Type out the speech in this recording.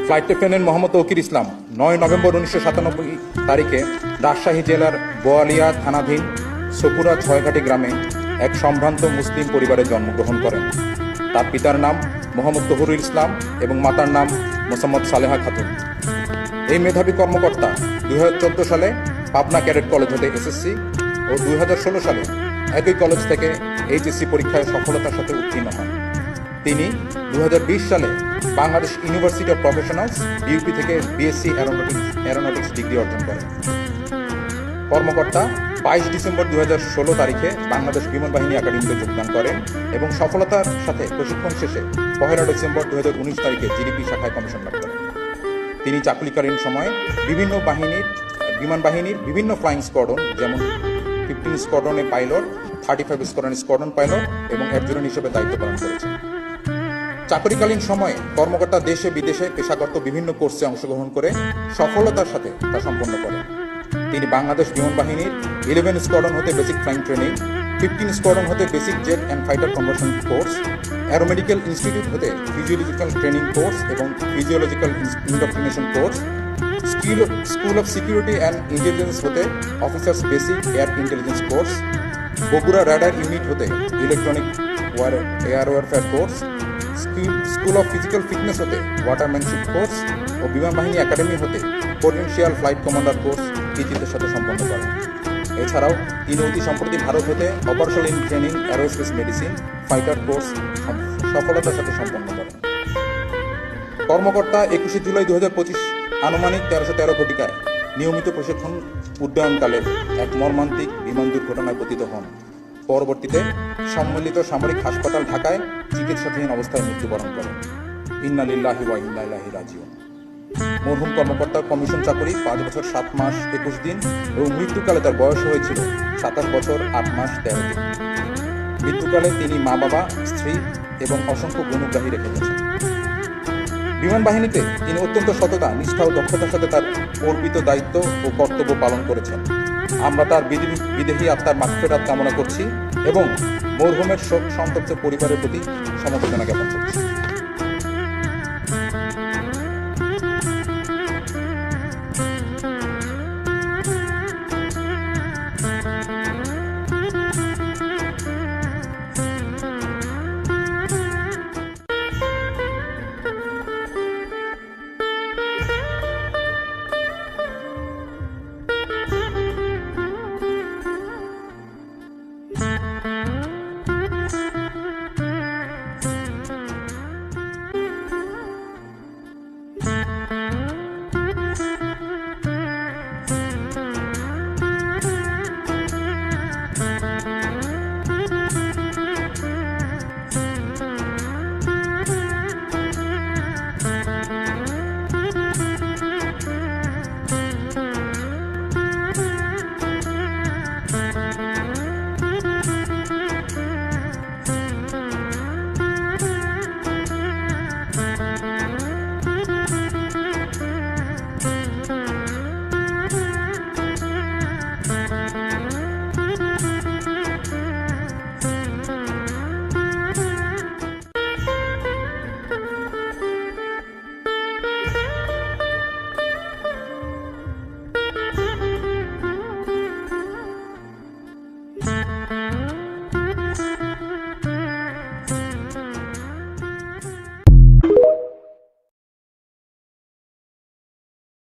Flight lieutenant Mohammad Tauqir ইসলাম 9 November 1997 তারিখে রাজশাহী জেলার বোয়ালিয়া থানাধীন সপুরা ছয়ঘাটি গ্রামে এক সম্ভ্রান্ত মুসলিম পরিবারে জন্মগ্রহণ করেন। তার পিতার নাম মোহাম্মদ তহুরুল ইসলাম এবং মাতার নাম মোসাম্মদ সালেহা খাতুন। এই মেধাবী কর্মকর্তা 2014 সালে পাবনা ক্যাডেট কলেজ হতে এসএসসি ও 2016 সালে একই কলেজ থেকে এইচএসসি পরীক্ষায় সফলতার সাথে উত্তীর্ণ হন। তিনি 2020 সালে Bangladesh university of professionals BUP থেকে বিএসসি অ্যারোনটিক্স ডিগ্রি অর্জন করেন। কর্মকর্তা 22 ডিসেম্বর 2016 তারিখে বাংলাদেশ বিমান বাহিনী একাডেমিতে যোগদান করেন এবং সফলতার সাথে প্রশিক্ষণ শেষে 1 ডিসেম্বর 2019 তারিখে জিডিপি শাখায় কমিশন লাভ করেন। তিনি চাকরিকালীন সময়ে বিমান বাহিনীর বিভিন্ন ফ্লাইং স্কোয়াড্রন যেমন 15 স্কোয়াড্রনে পাইলট, 35 স্কোয়াড্রন পাইলট এবং অ্যাডজুটেন্ট হিসেবে দায়িত্ব পালন করেছেন। চাকরিকালীন সময়ে কর্মকর্তা দেশে বিদেশে পেশাগত বিভিন্ন কোর্সে অংশগ্রহণ করে সফলতার সাথে তা সম্পন্ন করেন। তিনি বাংলাদেশ বিমান বাহিনীর 11 স্কোয়াড্রন হতে বেসিক ফ্লাইং ট্রেনিং, 15 স্কোয়াড্রন হতে basic jet and fighter conversion course, aeromedical institute হতে ফিজিওলজিক্যাল ট্রেনিং কোর্স এবং physiological indoctrination course, school of security and intelligence হতে officers basic air intelligence course, Bogura radar unit হতে electronic air warfare course, school of physical fitness হতে watermanship course ও বিমান বাহিনী academy হতে potential flight commander course কৃতিত্বের সাথে সম্পন্ন করেন। এছাড়াও তিনি অতি সম্প্রতি ভারত হতে operational in training aerospace medicine fighter course সফলতার সাথে সম্পন্ন করেন। কর্মকর্তা 21 জুলাই 2025 আনুমানিক 1313 ঘটিকায় নিয়মিত প্রশিক্ষণ উড্ডয়নকালে এক মর্মান্তিক বিমান দুর্ঘটনায় পতিত হন। পরবর্তীতে সম্মিলিত সামরিক হাসপাতাল ঢাকায় চিকিৎসাধীন অবস্থায় মৃত্যুবরণ করেন। ইন্না লিল্লাহি ওয়া ইন্না ইলাইহি রাজিউন। মরহুম কর্মকর্তার কমিশন চাকরি 5 বছর 7 মাস 21 দিন এবং মৃত্যুকালে তার বয়স হয়েছিল 27 বছর 8 মাস 13 দিন। মৃত্যুকালে তিনি মা বাবা, স্ত্রী এবং অসংখ্য গুণগ্রাহী রেখে গেছেন। বিমান বাহিনীতে তিনি অত্যন্ত সততা, নিষ্ঠা ও দক্ষতার সাথে তার অর্পিত দায়িত্ব ও কর্তব্য পালন করেছেন। আমরা তার বিদেহী আত্মার মাগফিরাত কামনা করছি এবং মরহুমের শোক সন্তপ্ত পরিবারের প্রতি সমবেদনা জ্ঞাপন করছি।